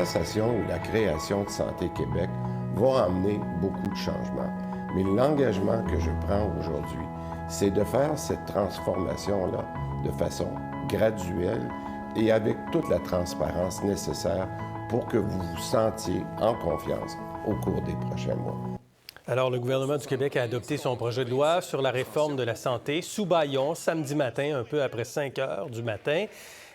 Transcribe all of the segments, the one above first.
Ou la création de Santé Québec va amener beaucoup de changements. Mais l'engagement que je prends aujourd'hui, c'est de faire cette transformation-là de façon graduelle et avec toute la transparence nécessaire pour que vous vous sentiez en confiance au cours des prochains mois. Alors, le gouvernement du Québec a adopté son projet de loi sur la réforme de la santé sous bâillon samedi matin, un peu après 5 heures du matin.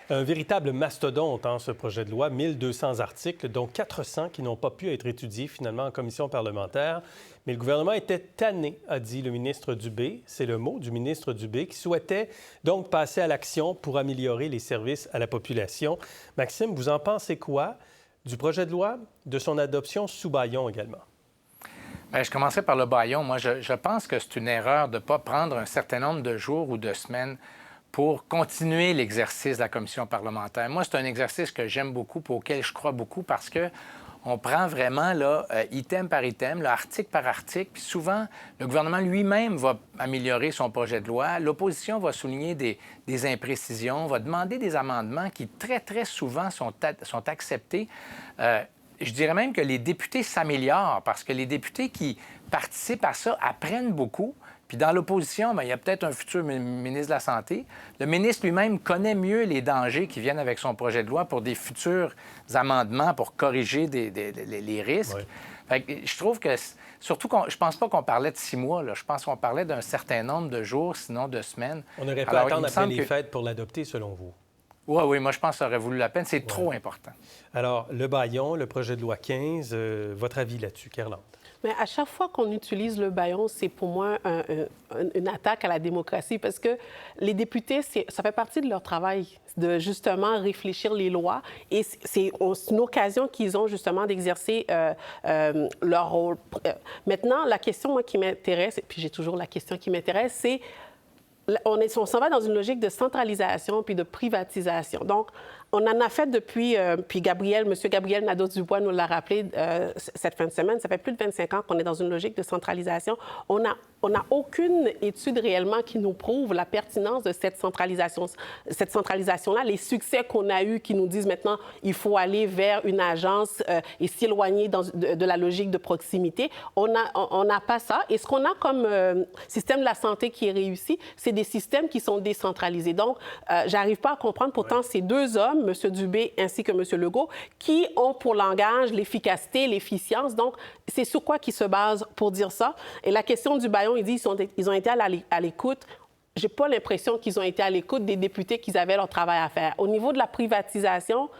Un véritable mastodonte, ce projet de loi, 1200 articles, dont 400 qui n'ont pas pu être étudiés finalement en commission parlementaire. Mais le gouvernement était tanné, a dit le ministre Dubé. C'est le mot du ministre Dubé, qui souhaitait donc passer à l'action pour améliorer les services à la population. Maxime, vous en pensez quoi du projet de loi, de son adoption sous bâillon également? Bien, je commençais par le bâillon. Moi, je pense que c'est une erreur de ne pas prendre un certain nombre de jours ou de semaines pour continuer l'exercice de la commission parlementaire. Moi, c'est un exercice que j'aime beaucoup, pour lequel je crois beaucoup, parce que on prend vraiment là, item par item, là, article par article, puis souvent, le gouvernement lui-même va améliorer son projet de loi. L'opposition va souligner des imprécisions, va demander des amendements qui, très, très souvent, sont acceptés. Je dirais même que les députés s'améliorent parce que les députés qui participent à ça apprennent beaucoup. Puis dans l'opposition, bien, il y a peut-être un futur ministre de la Santé. Le ministre lui-même connaît mieux les dangers qui viennent avec son projet de loi pour des futurs amendements pour corriger les risques. Oui. Fait que je trouve que, surtout, je pense pas qu'on parlait de 6 mois. Là. Je pense qu'on parlait d'un certain nombre de jours, sinon de semaines. On aurait pu attendre après les fêtes pour l'adopter, selon vous? Oui, moi, je pense que ça aurait voulu la peine. C'est trop important. Alors, le bâillon, le projet de loi 15, votre avis là-dessus, Kerlande? Mais à chaque fois qu'on utilise le bâillon, c'est pour moi une attaque à la démocratie parce que les députés, ça fait partie de leur travail de justement réfléchir les lois et c'est une occasion qu'ils ont justement d'exercer leur rôle. Maintenant, la question moi, qui m'intéresse, et puis j'ai toujours la question qui m'intéresse, c'est on s'en va dans une logique de centralisation puis de privatisation. Donc, on en a fait depuis, puis M. Gabriel Nadeau-Dubois nous l'a rappelé cette fin de semaine, ça fait plus de 25 ans qu'on est dans une logique de centralisation. On n'a aucune étude réellement qui nous prouve la pertinence de cette centralisation-là, les succès qu'on a eus qui nous disent maintenant il faut aller vers une agence et s'éloigner de la logique de proximité. On n'a pas ça. Et ce qu'on a comme système de la santé qui est réussi, c'est des systèmes qui sont décentralisés. Donc, j'arrive pas à comprendre. Pourtant, ces deux hommes, M. Dubé ainsi que M. Legault, qui ont pour langage l'efficacité, l'efficience. Donc, c'est sur quoi qu'ils se basent pour dire ça. Et la question du bâillon, ils disent qu'ils ont été à l'écoute. J'ai pas l'impression qu'ils ont été à l'écoute des députés qu'ils avaient leur travail à faire. Au niveau de la privatisation,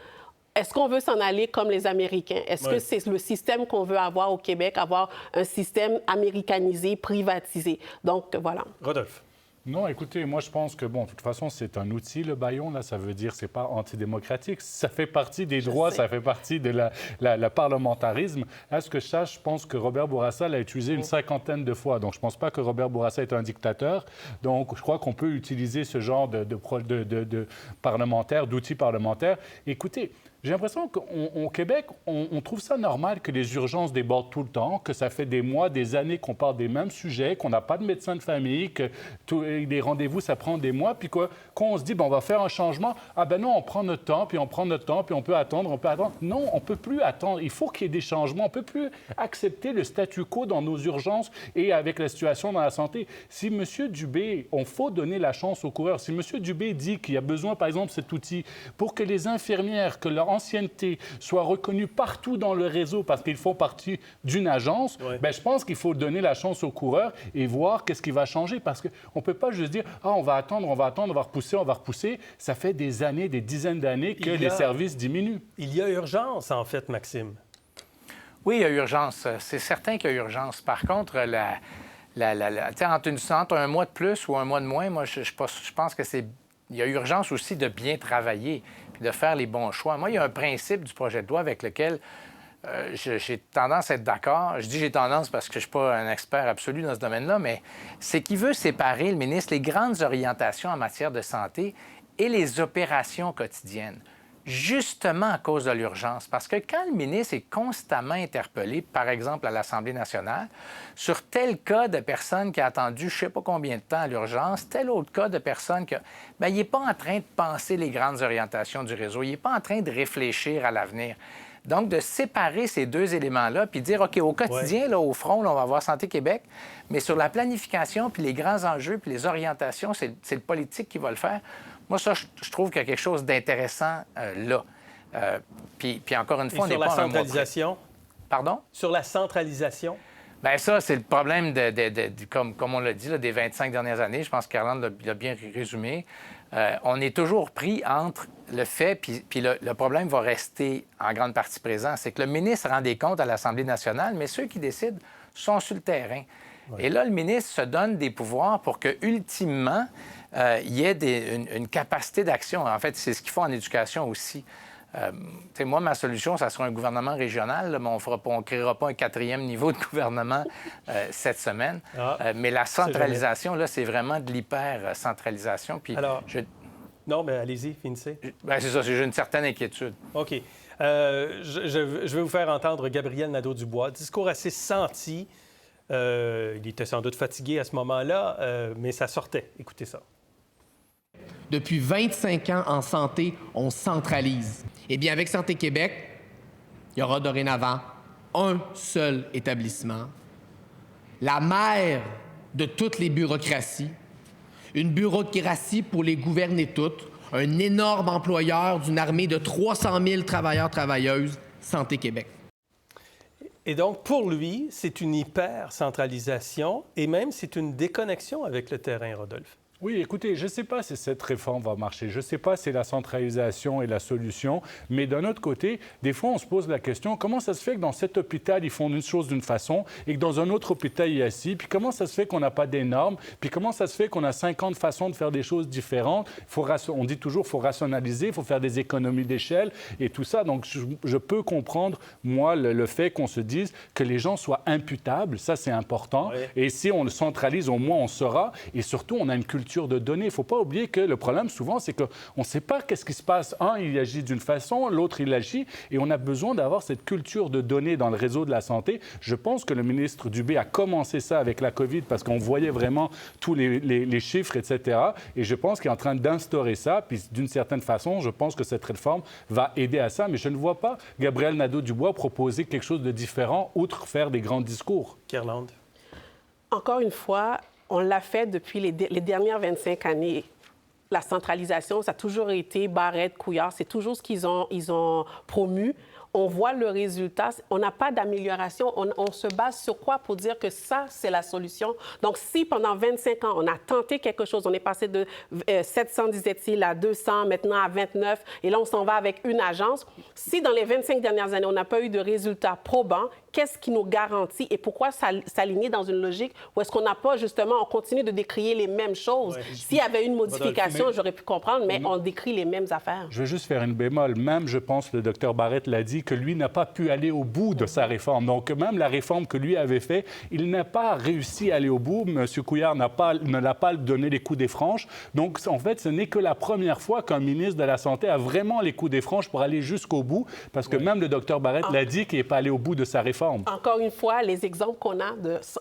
est-ce qu'on veut s'en aller comme les Américains? Est-ce que c'est le système qu'on veut avoir au Québec, avoir un système américanisé, privatisé? Donc, voilà. Rodolphe. Non, écoutez, moi je pense que, de toute façon, c'est un outil, le bâillon, là, ça veut dire que c'est pas antidémocratique. Ça fait partie des droits, ça fait partie de la parlementarisme. À ce que je sache, je pense que Robert Bourassa l'a utilisé une 50aine de fois. Donc, je pense pas que Robert Bourassa est un dictateur. Donc, je crois qu'on peut utiliser ce genre de parlementaire, d'outils parlementaires. Écoutez, j'ai l'impression qu'au Québec, on trouve ça normal que les urgences débordent tout le temps, que ça fait des mois, des années qu'on parle des mêmes sujets, qu'on n'a pas de médecin de famille, que les rendez-vous, ça prend des mois, puis quand on se dit, on va faire un changement, non, on prend notre temps, puis on prend notre temps, puis on peut attendre. Non, on ne peut plus attendre. Il faut qu'il y ait des changements. On ne peut plus accepter le statu quo dans nos urgences et avec la situation dans la santé. Si M. Dubé, on faut donner la chance aux coureurs. Si M. Dubé dit qu'il y a besoin, par exemple, de cet outil pour que les infirmières, que leur ancienneté soit reconnue partout dans le réseau parce qu'ils font partie d'une agence, je pense qu'il faut donner la chance aux coureurs et voir qu'est-ce qui va changer. Parce qu'on ne peut pas juste dire « on va attendre, on va repousser ». Ça fait des années, des dizaines d'années que les services diminuent. Il y a urgence, en fait, Maxime. Oui, il y a urgence. C'est certain qu'il y a urgence. Par contre, entre un mois de plus ou un mois de moins, moi, je pense que il y a urgence aussi de bien travailler puis de faire les bons choix. Moi, il y a un principe du projet de loi avec lequel j'ai tendance à être d'accord. Je dis j'ai tendance parce que je ne suis pas un expert absolu dans ce domaine-là, mais c'est qu'il veut séparer, le ministre, les grandes orientations en matière de santé et les opérations quotidiennes, justement à cause de l'urgence. Parce que quand le ministre est constamment interpellé, par exemple à l'Assemblée nationale, sur tel cas de personne qui a attendu je ne sais pas combien de temps à l'urgence, tel autre cas de personne qui il n'est pas en train de penser les grandes orientations du réseau, il n'est pas en train de réfléchir à l'avenir. Donc, de séparer ces deux éléments-là, puis dire, OK, au quotidien, là, au front, là, on va avoir Santé Québec, mais sur la planification, puis les grands enjeux, puis les orientations, c'est le politique qui va le faire. Moi, ça, je trouve qu'il y a quelque chose d'intéressant là. Puis encore une fois, on n'est pas sur la centralisation? Pardon? Sur la centralisation? Bien, ça, c'est le problème, comme on l'a dit, là, des 25 dernières années. Je pense que Caroline l'a bien résumé. On est toujours pris entre le fait, puis le problème va rester en grande partie présent, c'est que le ministre rend des comptes à l'Assemblée nationale, mais ceux qui décident sont sur le terrain. Oui. Et là, le ministre se donne des pouvoirs pour que, ultimement, il y ait une capacité d'action. En fait, c'est ce qu'il faut en éducation aussi. Moi, ma solution, ça sera un gouvernement régional, là, mais on ne créera pas un 4e niveau de gouvernement cette semaine. Mais la centralisation, là, c'est vraiment de l'hyper-centralisation. Puis alors, non, mais allez-y, finissez. Bien, c'est ça, j'ai une certaine inquiétude. OK. Je vais vous faire entendre Gabriel Nadeau-Dubois. Discours assez senti. Il était sans doute fatigué à ce moment-là, mais ça sortait. Écoutez ça. Depuis 25 ans en santé, on centralise. Eh bien, avec Santé Québec, il y aura dorénavant un seul établissement, la mère de toutes les bureaucraties, une bureaucratie pour les gouverner toutes, un énorme employeur d'une armée de 300 000 travailleurs-travailleuses, Santé Québec. Et donc, pour lui, c'est une hyper-centralisation et même c'est une déconnexion avec le terrain, Rodolphe. Oui, écoutez, je ne sais pas si cette réforme va marcher. Je ne sais pas si la centralisation est la solution. Mais d'un autre côté, des fois, on se pose la question, comment ça se fait que dans cet hôpital, ils font une chose d'une façon et que dans un autre hôpital, il y a ci? Puis comment ça se fait qu'on n'a pas des normes? Puis comment ça se fait qu'on a 50 façons de faire des choses différentes? On dit toujours qu'il faut rationaliser, il faut faire des économies d'échelle et tout ça. Donc, je peux comprendre, moi, le fait qu'on se dise que les gens soient imputables. Ça, c'est important. Oui. Et si on le centralise, au moins, on saura. Et surtout, on a une culture de données. Il ne faut pas oublier que le problème, souvent, c'est qu'on ne sait pas qu'est-ce qui se passe. Un, il agit d'une façon, l'autre, il agit. Et on a besoin d'avoir cette culture de données dans le réseau de la santé. Je pense que le ministre Dubé a commencé ça avec la COVID parce qu'on voyait vraiment tous les chiffres, etc. Et je pense qu'il est en train d'instaurer ça. Puis, d'une certaine façon, je pense que cette réforme va aider à ça. Mais je ne vois pas Gabriel Nadeau-Dubois proposer quelque chose de différent, outre faire des grands discours. Kirlande. Encore une fois, on l'a fait depuis les dernières 25 années. La centralisation, ça a toujours été Barrette, Couillard, c'est toujours ce qu'ils ont promu. On voit le résultat. On n'a pas d'amélioration. On se base sur quoi pour dire que ça, c'est la solution? Donc, si pendant 25 ans, on a tenté quelque chose, on est passé de 700, disait-il, à 200, maintenant à 29, et là, on s'en va avec une agence. Si dans les 25 dernières années, on n'a pas eu de résultats probants, qu'est-ce qui nous garantit et pourquoi s'aligner dans une logique où est-ce qu'on n'a pas, justement, on continue de décrier les mêmes choses? Ouais, s'il y avait une modification, j'aurais pu comprendre, mais on décrit les mêmes affaires. Je veux juste faire une bémol. Même, je pense, le docteur Barrette l'a dit, que lui n'a pas pu aller au bout de sa réforme. Donc, même la réforme que lui avait faite, il n'a pas réussi à aller au bout. M. Couillard ne l'a pas donné les coups des franches. Donc, en fait, ce n'est que la première fois qu'un ministre de la Santé a vraiment les coups des franches pour aller jusqu'au bout, parce que même le docteur Barrette l'a dit qu'il n'est pas allé au bout de sa réforme. Encore une fois, les exemples qu'on a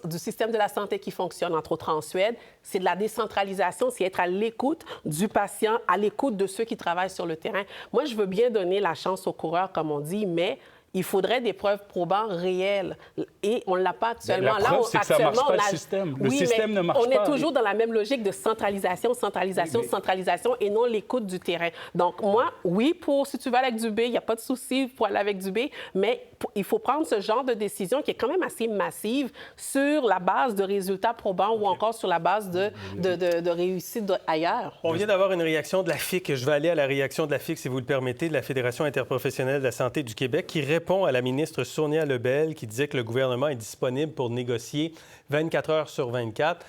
du système de la santé qui fonctionne, entre autres en Suède, c'est de la décentralisation, c'est être à l'écoute du patient, à l'écoute de ceux qui travaillent sur le terrain. Moi, je veux bien donner la chance aux coureurs, comme on dit, mais il faudrait des preuves probantes réelles. Et on ne l'a pas actuellement. La preuve, c'est que ça ne marche pas, le système. Le système ne marche pas. On est toujours dans la même logique de centralisation, centralisation, et non l'écoute du terrain. Donc, moi, oui, si tu vas avec Dubé, il n'y a pas de souci pour aller avec Dubé, mais il faut prendre ce genre de décision qui est quand même assez massive sur la base de résultats probants ou encore sur la base de réussite ailleurs. On vient d'avoir une réaction de la FIC. Je vais aller à la réaction de la FIC, si vous le permettez, de la Fédération interprofessionnelle de la santé du Québec, qui répond à la ministre Sonia Lebel, qui disait que le gouvernement est disponible pour négocier 24 heures sur 24.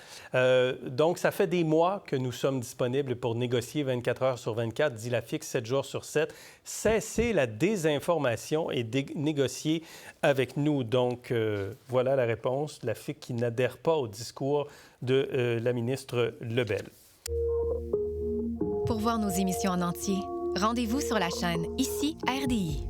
Donc, ça fait des mois que nous sommes disponibles pour négocier 24 heures sur 24, dit la FIC, 7 jours sur 7. Cessez la désinformation et négocier avec nous. Donc, voilà la réponse de la FIC qui n'adhère pas au discours de la ministre Lebel. Pour voir nos émissions en entier, rendez-vous sur la chaîne ICI RDI.